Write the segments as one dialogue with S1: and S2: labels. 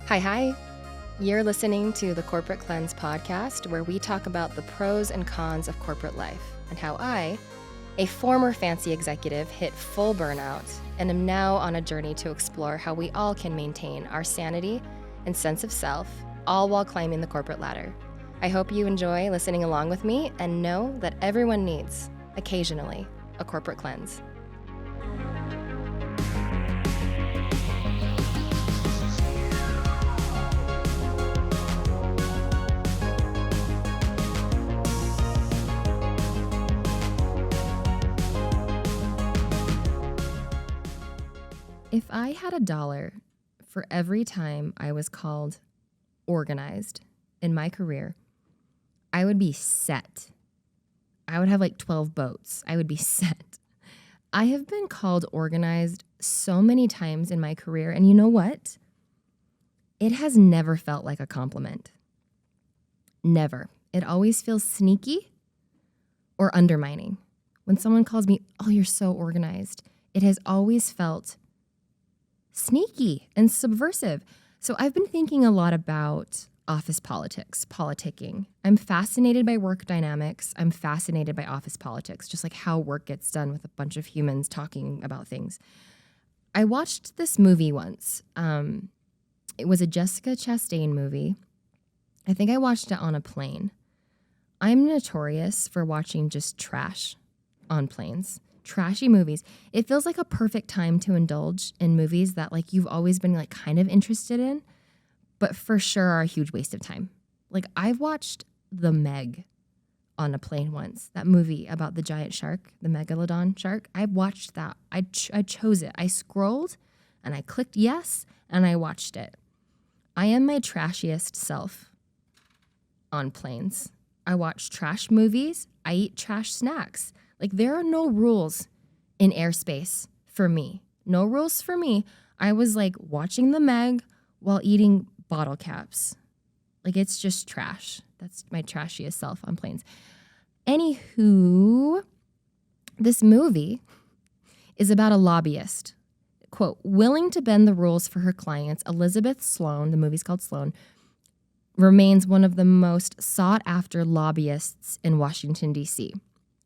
S1: Hi. You're listening to the Corporate Cleanse podcast, where we talk about the pros and cons of corporate life and how I, a former fancy executive, hit full burnout and am now on a journey to explore how we all can maintain our sanity and sense of self, all while climbing the corporate ladder. I hope you enjoy listening along with me and know that everyone needs, occasionally, a corporate cleanse. If I had $1 for every time I was called organized in my career, I would be set. I would have like 12 boats. I would be set. I have been called organized so many times in my career, and you know what? It has never felt like a compliment. Never. It always feels sneaky or undermining. When someone calls me, "Oh, you're so organized," it has always felt sneaky and subversive. So I've been thinking a lot about office politics, politicking. I'm fascinated by work dynamics. I'm fascinated by office politics, just like how work gets done with a bunch of humans talking about things. I watched this movie once. It was a Jessica Chastain movie. I think I watched it on a plane. I'm notorious for watching just trash on planes. Trashy movies. It feels like a perfect time to indulge in movies that like you've always been like kind of interested in, but for sure are a huge waste of time. Like I've watched The Meg on a plane once, that movie about the giant shark, the megalodon shark. I watched that. I chose it. I scrolled and I clicked yes and I watched it. I am my trashiest self on planes. I watch trash movies. I eat trash snacks. Like, there are no rules in airspace for me. No rules for me. I was, like, watching The Meg while eating bottle caps. Like, it's just trash. That's my trashiest self on planes. Anywho, this movie is about a lobbyist. Quote, willing to bend the rules for her clients, Elizabeth Sloan, the movie's called Sloan, remains one of the most sought-after lobbyists in Washington, D.C.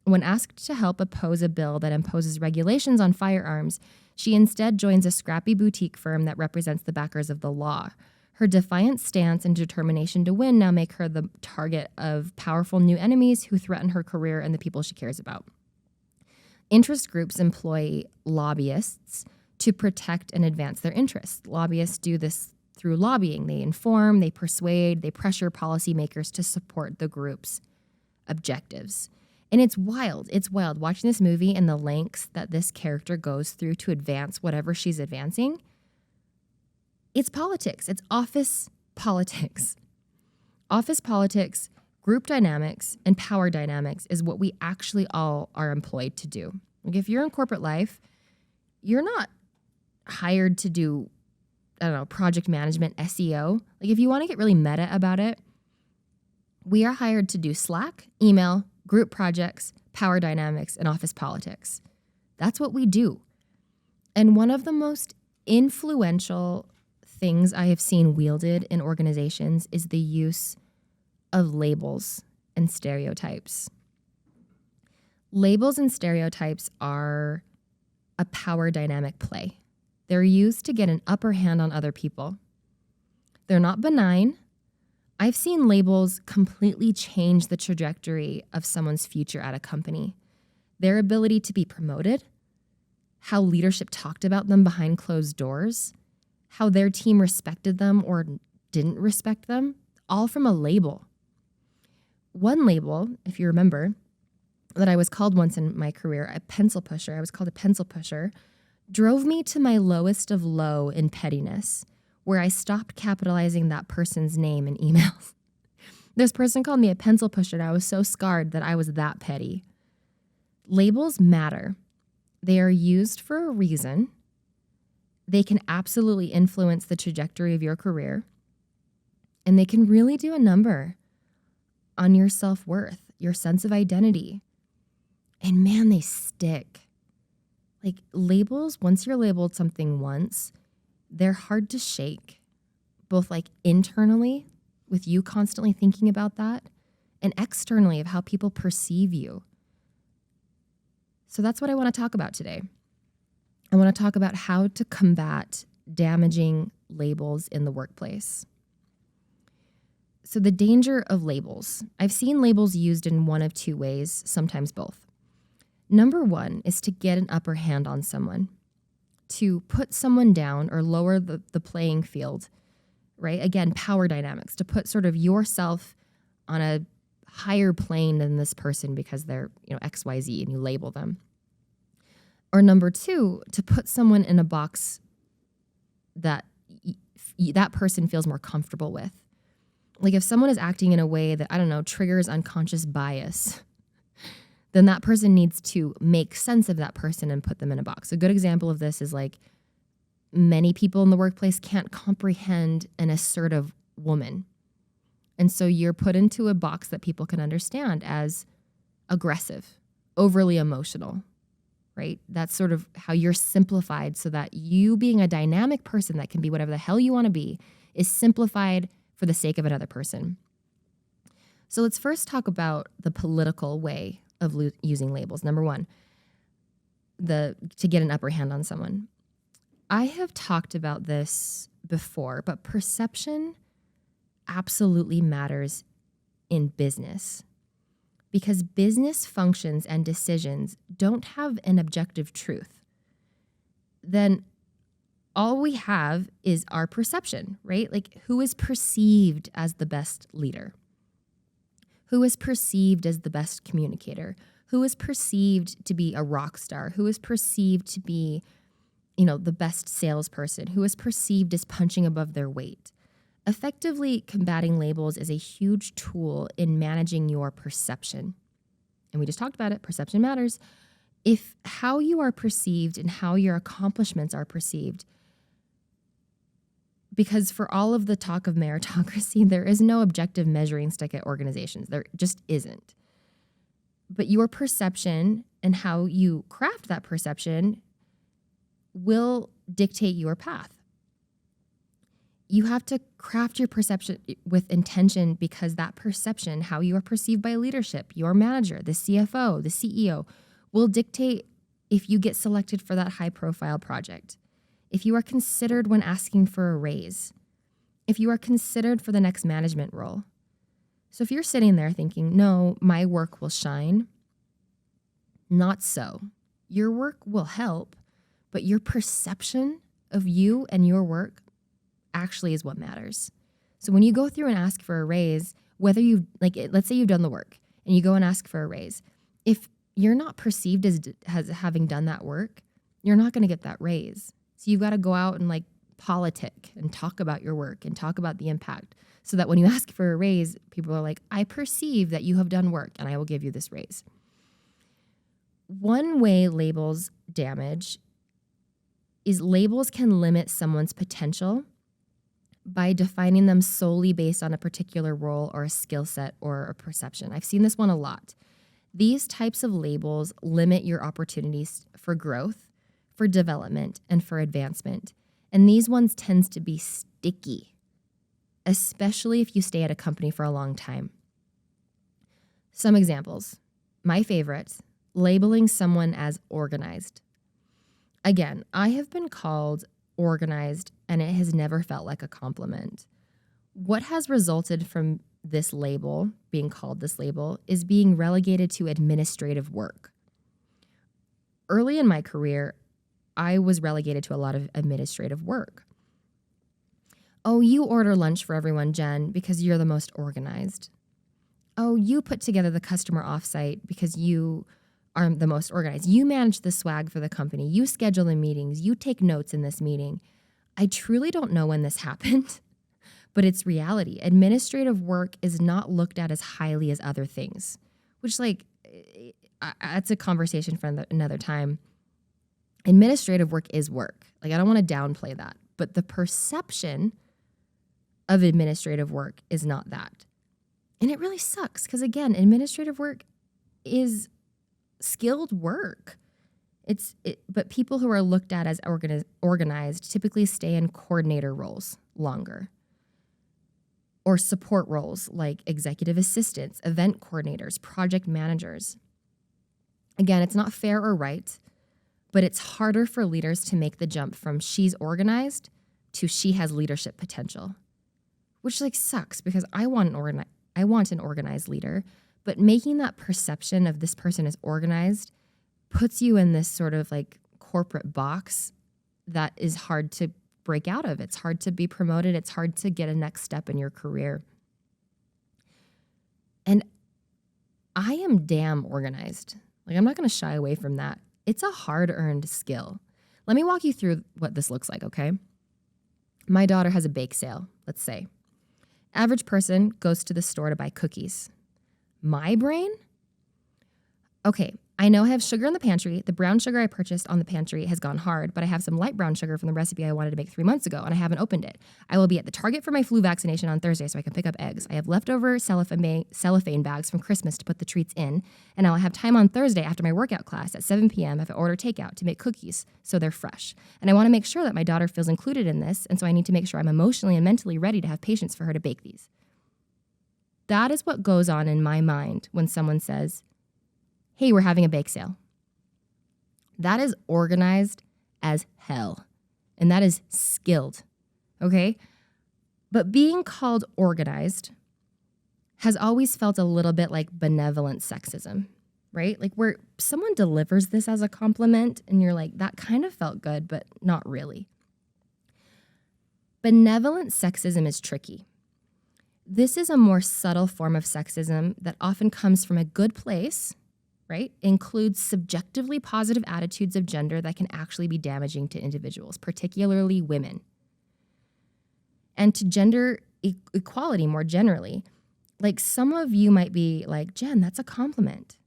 S1: When asked to help oppose a bill that imposes regulations on firearms, she instead joins a scrappy boutique firm that represents the backers of the law. Her defiant stance and determination to win now make her the target of powerful new enemies who threaten her career and the people she cares about. Interest groups employ lobbyists to protect and advance their interests. Lobbyists do this through lobbying. They inform, they persuade, they pressure policymakers to support the group's objectives. And it's wild. It's wild watching this movie and the lengths that this character goes through to advance whatever she's advancing. It's politics. It's office politics. Office politics, group dynamics, and power dynamics is what we actually all are employed to do. Like if you're in corporate life, you're not hired to do, project management, SEO. Like if you want to get really meta about it, we are hired to do Slack, email, group projects, power dynamics, and office politics. That's what we do. And one of the most influential things I have seen wielded in organizations is the use of labels and stereotypes. Labels and stereotypes are a power dynamic play. They're used to get an upper hand on other people. They're not benign. I've seen labels completely change the trajectory of someone's future at a company. Their ability to be promoted, how leadership talked about them behind closed doors, how their team respected them or didn't respect them, all from a label. One label, if you remember, that I was called once in my career, a pencil pusher, I was called a pencil pusher, drove me to my lowest of low in pettiness, where I stopped capitalizing that person's name in emails. This person called me a pencil pusher, and I was so scarred that I was that petty. Labels matter. They are used for a reason. They can absolutely influence the trajectory of your career, and they can really do a number on your self-worth, your sense of identity. And man, they stick. Like labels, once you're labeled something once, they're hard to shake. both like internally with you constantly thinking about that and externally of how people perceive you. So that's what I want to talk about today. I want to talk about how to combat damaging labels in the workplace. So the danger of labels. I've seen labels used in one of two ways, sometimes both. Number one is to get an upper hand on someone, to put someone down or lower the playing field, right? Again, power dynamics, to put sort of yourself on a higher plane than this person because they're, XYZ, and you label them. Or number two, to put someone in a box that that person feels more comfortable with. Like if someone is acting in a way that, triggers unconscious bias, then that person needs to make sense of that person and put them in a box. A good example of this is like many people in the workplace can't comprehend an assertive woman. And so you're put into a box that people can understand as aggressive, overly emotional, right? That's sort of how you're simplified so that you being a dynamic person that can be whatever the hell you want to be is simplified for the sake of another person. So let's first talk about the political way of using labels. Number one, to get an upper hand on someone. I have talked about this before, but perception absolutely matters in business because business functions and decisions don't have an objective truth. Then all we have is our perception, right? Like who is perceived as the best leader? Who is perceived as the best communicator? Who is perceived to be a rock star? Who is perceived to be, the best salesperson? Who is perceived as punching above their weight? Effectively combating labels is a huge tool in managing your perception. And we just talked about it, perception matters. If how you are perceived and how your accomplishments are perceived, because for all of the talk of meritocracy, there is no objective measuring stick at organizations. There just isn't. But your perception and how you craft that perception will dictate your path. You have to craft your perception with intention because that perception, how you are perceived by leadership, your manager, the CFO, the CEO, will dictate if you get selected for that high-profile project, if you are considered when asking for a raise, if you are considered for the next management role. So if you're sitting there thinking, no, my work will shine, not so. Your work will help, but your perception of you and your work actually is what matters. So when you go through and ask for a raise, whether let's say you've done the work and you go and ask for a raise, if you're not perceived as having done that work, you're not going to get that raise. So you've got to go out and politic and talk about your work and talk about the impact so that when you ask for a raise, people are like, I perceive that you have done work and I will give you this raise. One way labels damage is labels can limit someone's potential by defining them solely based on a particular role or a skill set or a perception. I've seen this one a lot. These types of labels limit your opportunities for growth, for development, and for advancement. And these ones tend to be sticky, especially if you stay at a company for a long time. Some examples. My favorite, labeling someone as organized. Again, I have been called organized and it has never felt like a compliment. What has resulted from this label, being called this label, is being relegated to administrative work. Early in my career, I was relegated to a lot of administrative work. Oh, you order lunch for everyone, Jen, because you're the most organized. Oh, you put together the customer offsite because you are the most organized. You manage the swag for the company. You schedule the meetings. You take notes in this meeting. I truly don't know when this happened, but it's reality. Administrative work is not looked at as highly as other things, which that's a conversation for another time. Administrative work is work. I don't want to downplay that, but the perception of administrative work is not that. And it really sucks because, again, administrative work is skilled work. But people who are looked at as organized typically stay in coordinator roles longer. or support roles like executive assistants, event coordinators, project managers. Again, it's not fair or right, but it's harder for leaders to make the jump from she's organized to she has leadership potential, which like sucks because I want an organized leader, but making that perception of this person is organized puts you in this sort of like corporate box that is hard to break out of. It's hard to be promoted. It's hard to get a next step in your career. And I am damn organized. Like, I'm not going to shy away from that. It's a hard-earned skill. Let me walk you through what this looks like, okay? My daughter has a bake sale, let's say. Average person goes to the store to buy cookies. My brain? Okay, I know I have sugar in the pantry. The brown sugar I purchased on the pantry has gone hard, but I have some light brown sugar from the recipe I wanted to make 3 months ago, and I haven't opened it. I will be at the Target for my flu vaccination on Thursday so I can pick up eggs. I have leftover cellophane bags from Christmas to put the treats in, and I'll have time on Thursday after my workout class at 7 p.m. if I order takeout to make cookies so they're fresh. And I want to make sure that my daughter feels included in this, and so I need to make sure I'm emotionally and mentally ready to have patience for her to bake these. That is what goes on in my mind when someone says, hey, we're having a bake sale. That is organized as hell. And that is skilled, okay? But being called organized has always felt a little bit like benevolent sexism, right? Like where someone delivers this as a compliment and you're like, that kind of felt good, but not really. Benevolent sexism is tricky. This is a more subtle form of sexism that often comes from a good place, right? Includes subjectively positive attitudes of gender that can actually be damaging to individuals, particularly women. And to gender equality more generally. Like some of you might be like, Jen, that's a compliment.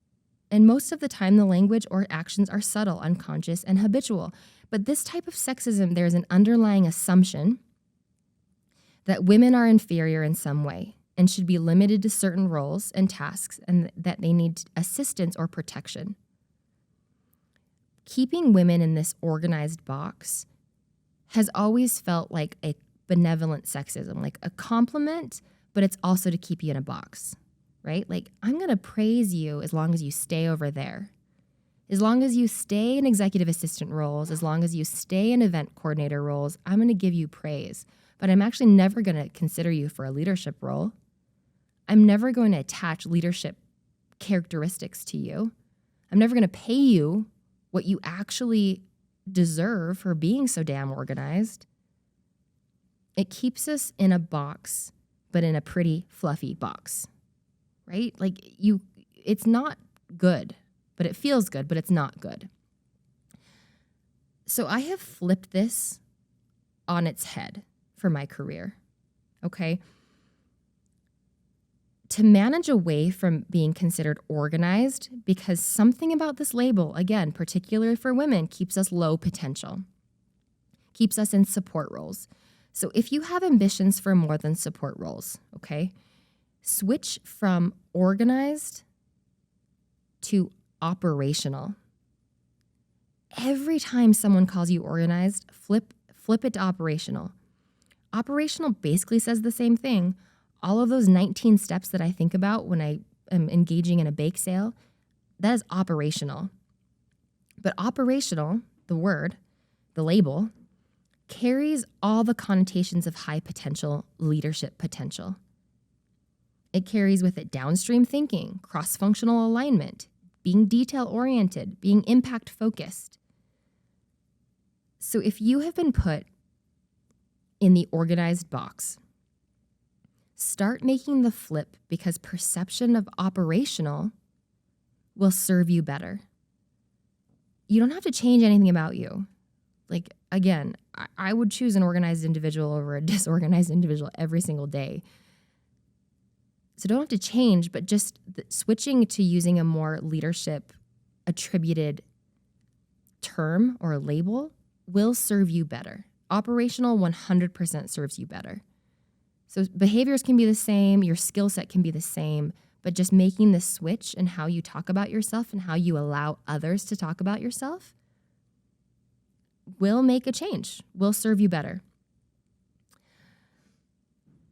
S1: And most of the time the language or actions are subtle, unconscious, and habitual. But this type of sexism, there's an underlying assumption that women are inferior in some way and should be limited to certain roles and tasks and that they need assistance or protection. Keeping women in this organized box has always felt like a benevolent sexism, like a compliment, but it's also to keep you in a box, right? Like, I'm going to praise you as long as you stay over there. As long as you stay in executive assistant roles, as long as you stay in event coordinator roles, I'm going to give you praise. But I'm actually never going to consider you for a leadership role. I'm never going to attach leadership characteristics to you. I'm never going to pay you what you actually deserve for being so damn organized. It keeps us in a box, but in a pretty fluffy box, right? Like it's not good, but it feels good, but it's not good. So I have flipped this on its head for my career, okay? To manage away from being considered organized, because something about this label, again, particularly for women, keeps us low potential, keeps us in support roles. So if you have ambitions for more than support roles, okay, switch from organized to operational. Every time someone calls you organized, flip it to operational. Operational basically says the same thing. All of those 19 steps that I think about when I am engaging in a bake sale, that is operational. But operational, the word, the label, carries all the connotations of high potential leadership potential. It carries with it downstream thinking, cross-functional alignment, being detail-oriented, being impact-focused. So if you have been put in the organized box, start making the flip because perception of operational will serve you better. You don't have to change anything about you. Like, again, I would choose an organized individual over a disorganized individual every single day. So don't have to change, but just switching to using a more leadership attributed term or label will serve you better. Operational 100% serves you better. So behaviors can be the same, your skill set can be the same, but just making the switch in how you talk about yourself and how you allow others to talk about yourself will make a change, will serve you better.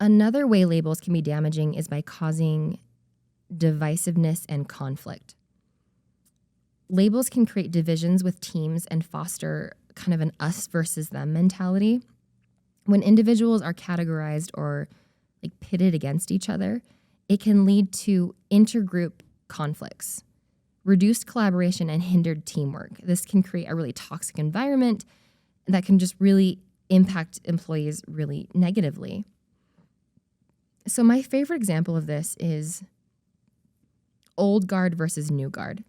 S1: Another way labels can be damaging is by causing divisiveness and conflict. Labels can create divisions with teams and foster kind of an us versus them mentality. When individuals are categorized or like pitted against each other, it can lead to intergroup conflicts, reduced collaboration, and hindered teamwork. This can create a really toxic environment that can just really impact employees really negatively. So my favorite example of this is old guard versus new guard.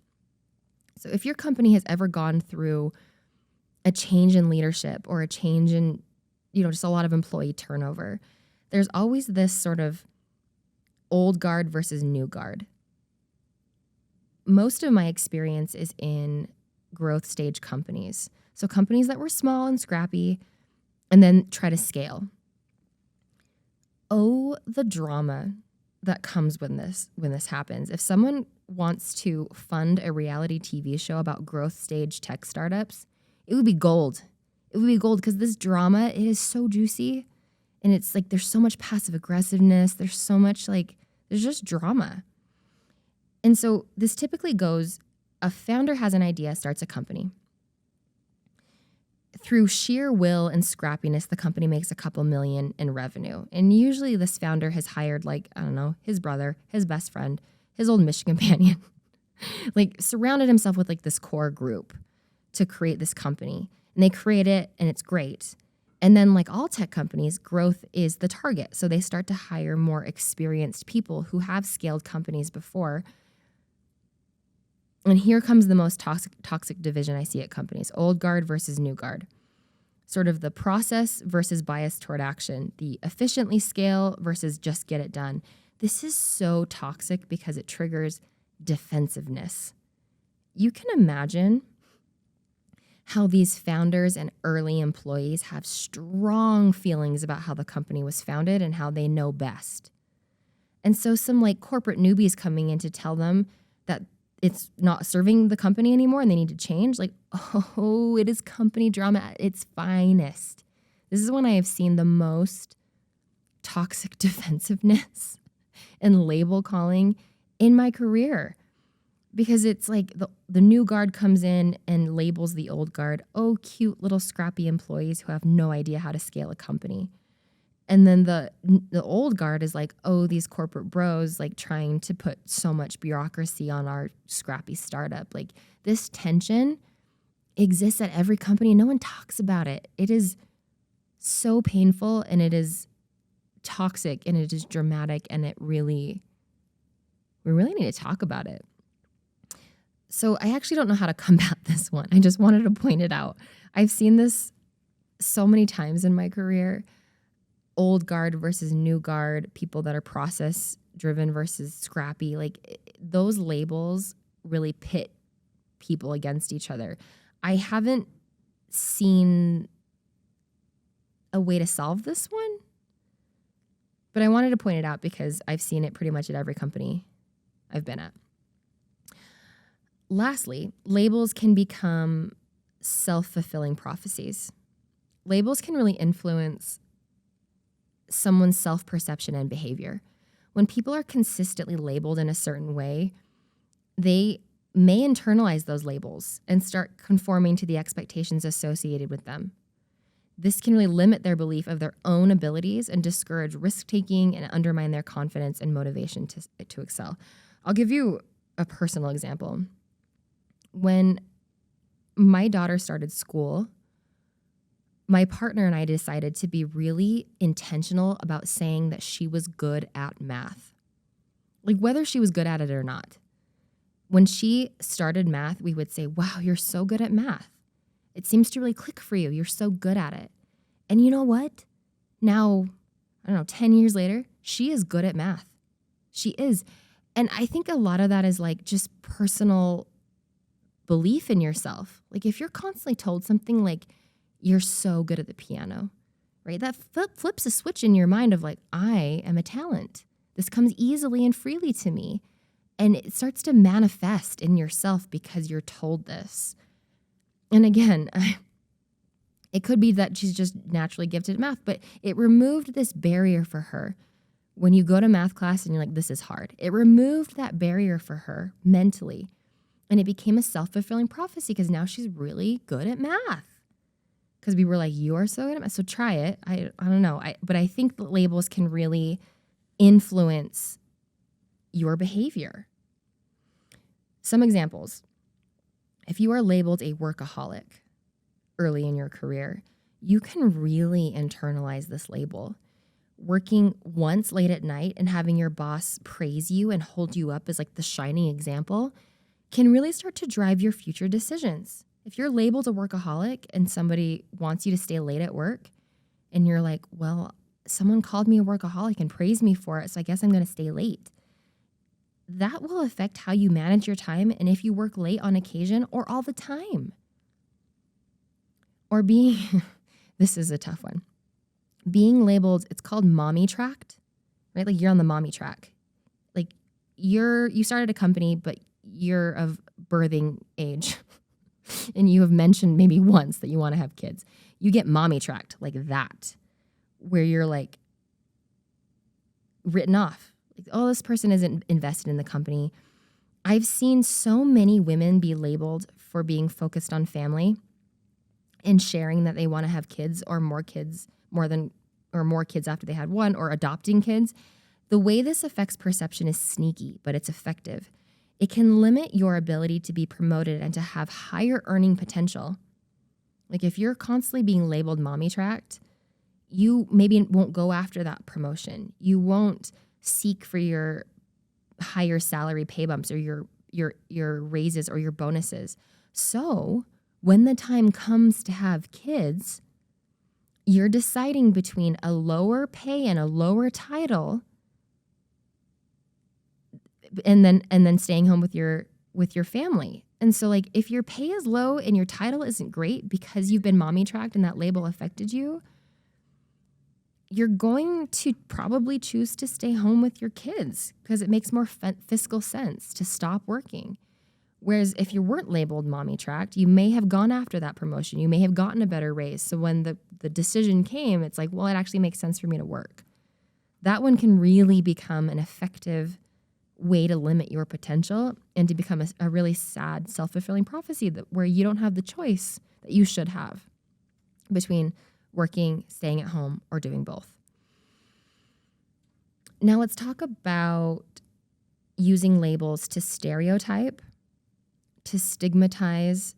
S1: So if your company has ever gone through a change in leadership or a change in, just a lot of employee turnover, there's always this sort of old guard versus new guard. Most of my experience is in growth stage companies. So companies that were small and scrappy and then try to scale. Oh, the drama that comes when this happens. If someone wants to fund a reality TV show about growth stage tech startups, it would be gold. It would be gold because this drama, it is so juicy. And it's like there's so much passive aggressiveness. There's so much there's just drama. And so this typically goes, a founder has an idea, starts a company. Through sheer will and scrappiness, the company makes a couple million in revenue. And usually this founder has hired his brother, his best friend, his old mission companion, surrounded himself with this core group to create this company. And they create it and it's great. And then like all tech companies, growth is the target. So they start to hire more experienced people who have scaled companies before. And here comes the most toxic division I see at companies, old guard versus new guard. Sort of the process versus bias toward action, the efficiently scale versus just get it done. This is so toxic because it triggers defensiveness. You can imagine how these founders and early employees have strong feelings about how the company was founded and how they know best. And so some corporate newbies coming in to tell them that it's not serving the company anymore and they need to change. It is company drama at its finest. This is when I have seen the most toxic defensiveness and label calling in my career. Because it's the new guard comes in and labels the old guard, oh, cute little scrappy employees who have no idea how to scale a company. And then the old guard is oh, these corporate bros trying to put so much bureaucracy on our scrappy startup. This tension exists at every company. No one talks about it. It is so painful and it is toxic and it is dramatic and we really need to talk about it. So I actually don't know how to combat this one. I just wanted to point it out. I've seen this so many times in my career. Old guard versus new guard, people that are process driven versus scrappy. Those labels really pit people against each other. I haven't seen a way to solve this one, but I wanted to point it out because I've seen it pretty much at every company I've been at. Lastly, labels can become self-fulfilling prophecies. Labels can really influence someone's self-perception and behavior. When people are consistently labeled in a certain way, they may internalize those labels and start conforming to the expectations associated with them. This can really limit their belief of their own abilities and discourage risk-taking and undermine their confidence and motivation to excel. I'll give you a personal example. When my daughter started school, my partner and I decided to be really intentional about saying that she was good at math. Whether she was good at it or not. When she started math, we would say, wow, you're so good at math. It seems to really click for you. You're so good at it. And you know what? Now, 10 years later, she is good at math. She is. And I think a lot of that is just personal belief in yourself. If you're constantly told something you're so good at the piano, right? That flips a switch in your mind of I am a talent. This comes easily and freely to me. And it starts to manifest in yourself because you're told this. And again, It could be that she's just naturally gifted at math, but it removed this barrier for her. When you go to math class and you're like, this is hard, it removed that barrier for her mentally. And it became a self-fulfilling prophecy because now she's really good at math. Because we were like, you are so good at math, so try it. I don't know. But I think that labels can really influence your behavior. Some examples. If you are labeled a workaholic early in your career, you can really internalize this label. Working once late at night and having your boss praise you and hold you up as like the shining example can really start to drive your future decisions. If you're labeled a workaholic and somebody wants you to stay late at work and you're like, well, someone called me a workaholic and praised me for it, so I guess I'm going to stay late. That will affect how you manage your time and if you work late on occasion or all the time. Or being, this is a tough one. Being labeled, it's called mommy tracked, right? Like you're on the mommy track. Like you started a company, but you're of birthing age and you have mentioned maybe once that you want to have kids. You get mommy tracked like that, where you're like written off. Like, oh, this person isn't invested in the company. I've seen so many women be labeled for being focused on family and sharing that they want to have kids or more kids after they had one, or adopting kids. The way this affects perception is sneaky, but it's effective. It can limit your ability to be promoted and to have higher earning potential. Like if you're constantly being labeled mommy tracked, you maybe won't go after that promotion. You won't seek for your higher salary pay bumps or your raises or your bonuses. So when the time comes to have kids, you're deciding between a lower pay and a lower title, and then staying home with your family. And so like if your pay is low and your title isn't great because you've been mommy tracked and that label affected you, you're going to probably choose to stay home with your kids because it makes more fiscal sense to stop working. Whereas if you weren't labeled mommy tracked, you may have gone after that promotion. You may have gotten a better raise. So when the decision came, it's like, well, it actually makes sense for me to work. That one can really become an effective way to limit your potential and to become a really sad, self-fulfilling prophecy where you don't have the choice that you should have between working, staying at home, or doing both. Now let's talk about using labels to stereotype, to stigmatize,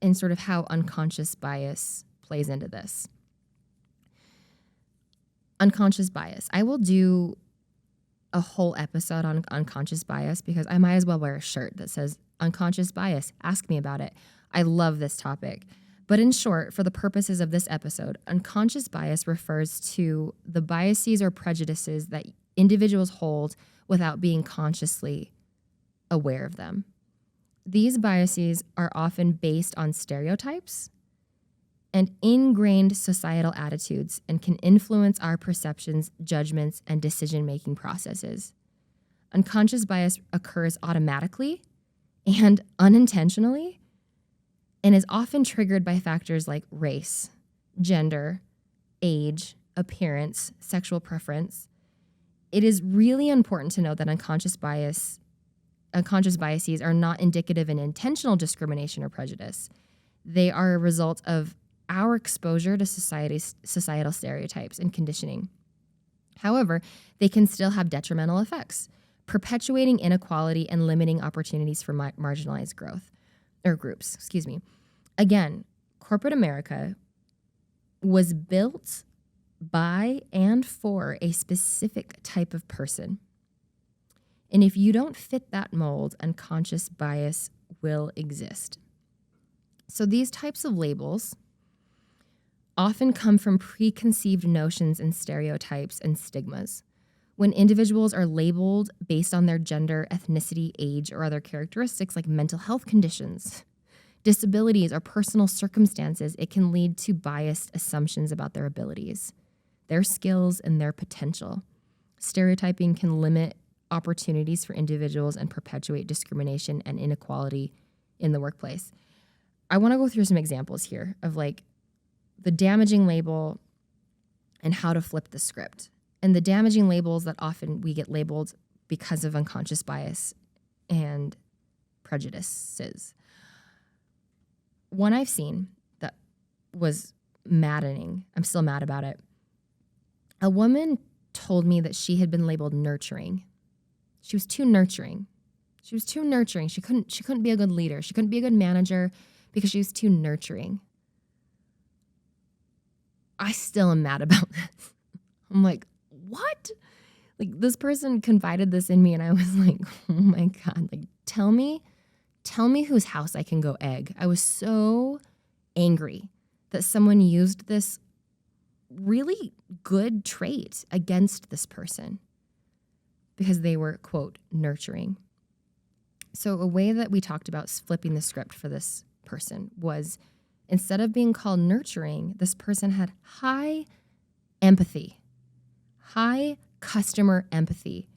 S1: and sort of how unconscious bias plays into this. Unconscious bias. I will do a whole episode on unconscious bias because I might as well wear a shirt that says unconscious bias. Ask me about it. I love this topic. But in short, for the purposes of this episode, unconscious bias refers to the biases or prejudices that individuals hold without being consciously aware of them. These biases are often based on stereotypes and ingrained societal attitudes and can influence our perceptions, judgments, and decision-making processes. Unconscious bias occurs automatically and unintentionally and is often triggered by factors like race, gender, age, appearance, sexual preference. It is really important to note that unconscious biases are not indicative of intentional discrimination or prejudice. They are a result of our exposure to societal stereotypes and conditioning. However, they can still have detrimental effects, perpetuating inequality and limiting opportunities for marginalized groups. Again, corporate America was built by and for a specific type of person. And if you don't fit that mold, unconscious bias will exist. So these types of labels often come from preconceived notions and stereotypes and stigmas. When individuals are labeled based on their gender, ethnicity, age, or other characteristics like mental health conditions, disabilities, or personal circumstances, it can lead to biased assumptions about their abilities, their skills, and their potential. Stereotyping can limit opportunities for individuals and perpetuate discrimination and inequality in the workplace. I want to go through some examples here of like the damaging label and how to flip the script. And the damaging labels that often we get labeled because of unconscious bias and prejudices. One I've seen that was maddening, I'm still mad about it. A woman told me that she had been labeled nurturing. She was too nurturing. She was too nurturing. She couldn't be a good leader. She couldn't be a good manager because she was too nurturing. I still am mad about this. I'm like, what? Like, this person confided this in me, and I was like, oh my God, like, tell me whose house I can go egg. I was so angry that someone used this really good trait against this person because they were, quote, nurturing. So a way that we talked about flipping the script for this person was, instead of being called nurturing, this person had high empathy, high customer empathy,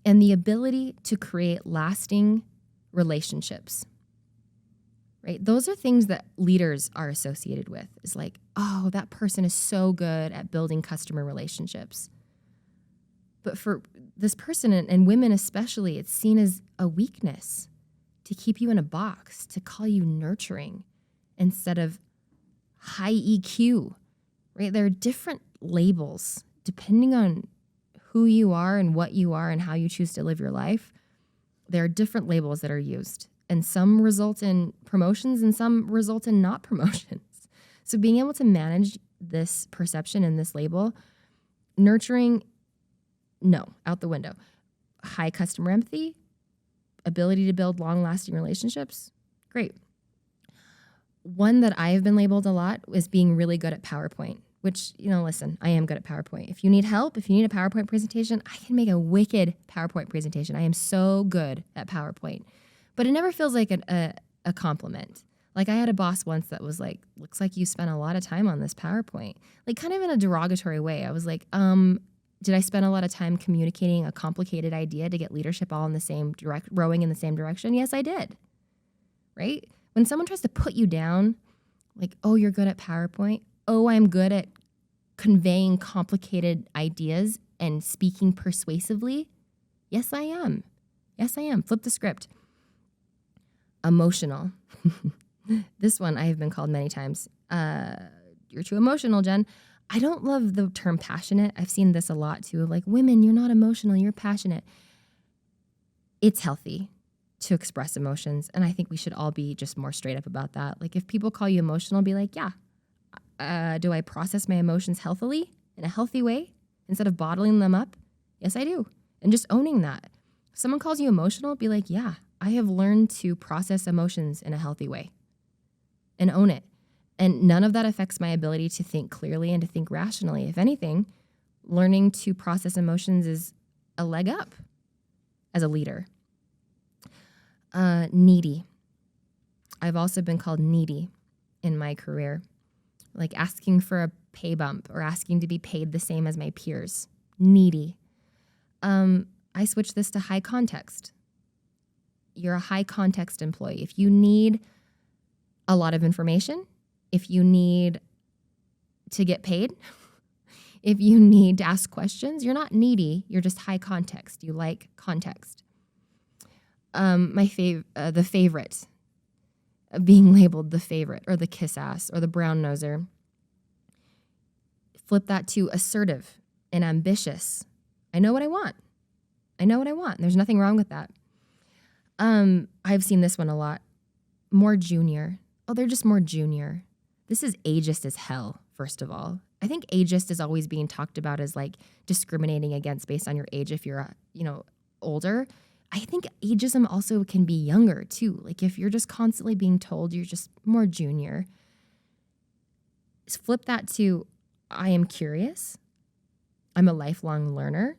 S1: and the ability to create lasting relationships, right? Those are things that leaders are associated with. It's like, oh, that person is so good at building customer relationships. But for this person, and women especially, it's seen as a weakness to keep you in a box, to call you nurturing instead of high EQ, right? There are different labels depending on who you are and what you are and how you choose to live your life. There are different labels that are used, and some result in promotions and some result in not promotions. So being able to manage this perception and this label, nurturing, no, out the window. High customer empathy, ability to build long-lasting relationships, great. One that I have been labeled a lot is being really good at PowerPoint, which, listen, I am good at PowerPoint. If you need help, if you need a PowerPoint presentation, I can make a wicked PowerPoint presentation. I am so good at PowerPoint. But it never feels like a compliment. Like, I had a boss once that was like, looks like you spent a lot of time on this PowerPoint. Like, kind of in a derogatory way. I was like, did I spend a lot of time communicating a complicated idea to get leadership all in the same rowing in the same direction? Yes, I did. Right? When someone tries to put you down, like, oh, you're good at PowerPoint. Oh, I'm good at conveying complicated ideas and speaking persuasively. Yes, I am. Yes, I am. Flip the script. Emotional. This one I have been called many times. You're too emotional, Jen. I don't love the term passionate. I've seen this a lot too. Like, women, you're not emotional, you're passionate. It's healthy to express emotions, and I think we should all be just more straight up about that. Like, if people call you emotional, be like, yeah. Do I process my emotions healthily, in a healthy way, instead of bottling them up? Yes, I do. And just owning that. If someone calls you emotional, be like, yeah, I have learned to process emotions in a healthy way. And own it. And none of that affects my ability to think clearly and to think rationally. If anything, learning to process emotions is a leg up as a leader. Needy. I've also been called needy in my career. Like asking for a pay bump or asking to be paid the same as my peers. Needy. I switched this to high context. You're a high context employee. If you need a lot of information, if you need to get paid, if you need to ask questions, you're not needy. You're just high context. You like context. The favorite, being labeled the favorite or the kiss ass or the brown noser. Flip that to assertive and ambitious. I know what I want. I know what I want. There's nothing wrong with that. I've seen this one a lot. More junior. Oh, they're just more junior. This is ageist as hell, first of all. I think ageist is always being talked about as like discriminating against based on your age if you're, older. I think ageism also can be younger too. Like if you're just constantly being told you're just more junior. Flip that to I am curious. I'm a lifelong learner.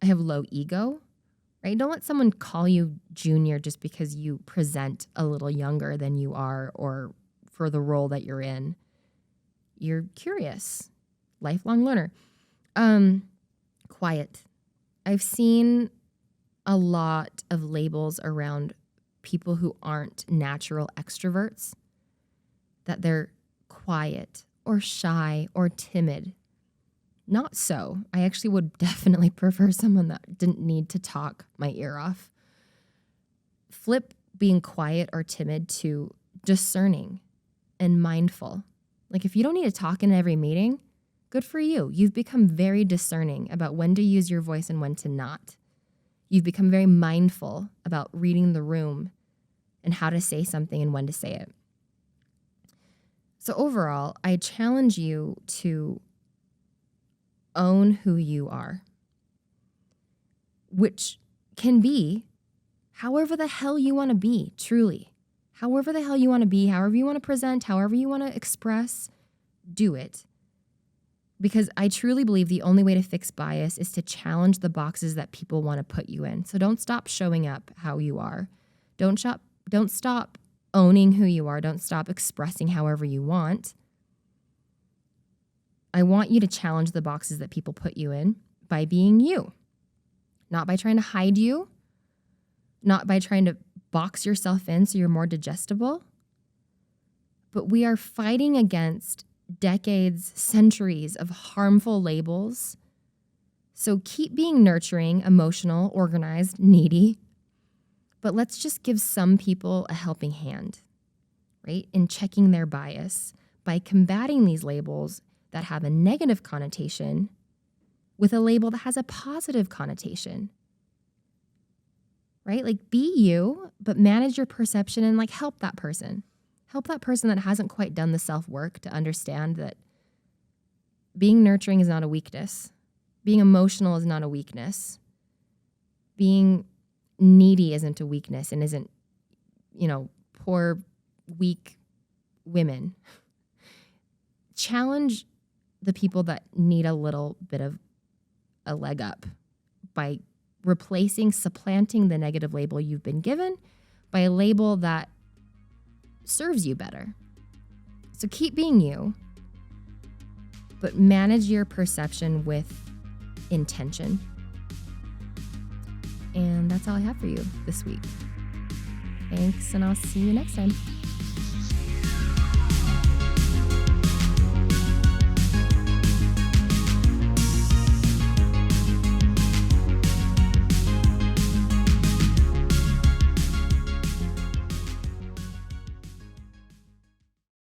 S1: I have low ego, right? Don't let someone call you junior just because you present a little younger than you are or for the role that you're in. You're curious, lifelong learner. Quiet. I've seen a lot of labels around people who aren't natural extroverts, that they're quiet or shy or timid. Not so. I actually would definitely prefer someone that didn't need to talk my ear off. Flip being quiet or timid to discerning and mindful. Like if you don't need to talk in every meeting, good for you. You've become very discerning about when to use your voice and when to not. You've become very mindful about reading the room and how to say something and when to say it. So overall, I challenge you to own who you are, which can be however the hell you want to be, truly. However the hell you want to be, however you want to present, however you want to express, do it. Because I truly believe the only way to fix bias is to challenge the boxes that people want to put you in. So don't stop showing up how you are. Don't stop owning who you are. Don't stop expressing however you want. I want you to challenge the boxes that people put you in by being you. Not by trying to hide you. Not by trying to box yourself in so you're more digestible. But we are fighting against decades, centuries of harmful labels. So keep being nurturing, emotional, organized, needy. But let's just give some people a helping hand, right? In checking their bias by combating these labels that have a negative connotation with a label that has a positive connotation, right? Like be you, but manage your perception and like help that person. Help that person that hasn't quite done the self-work to understand that being nurturing is not a weakness. Being emotional is not a weakness. Being needy isn't a weakness and isn't, poor, weak women. Challenge the people that need a little bit of a leg up by supplanting the negative label you've been given by a label that serves you better. So keep being you, but manage your perception with intention. And that's all I have for you this week. Thanks, and I'll see you next time.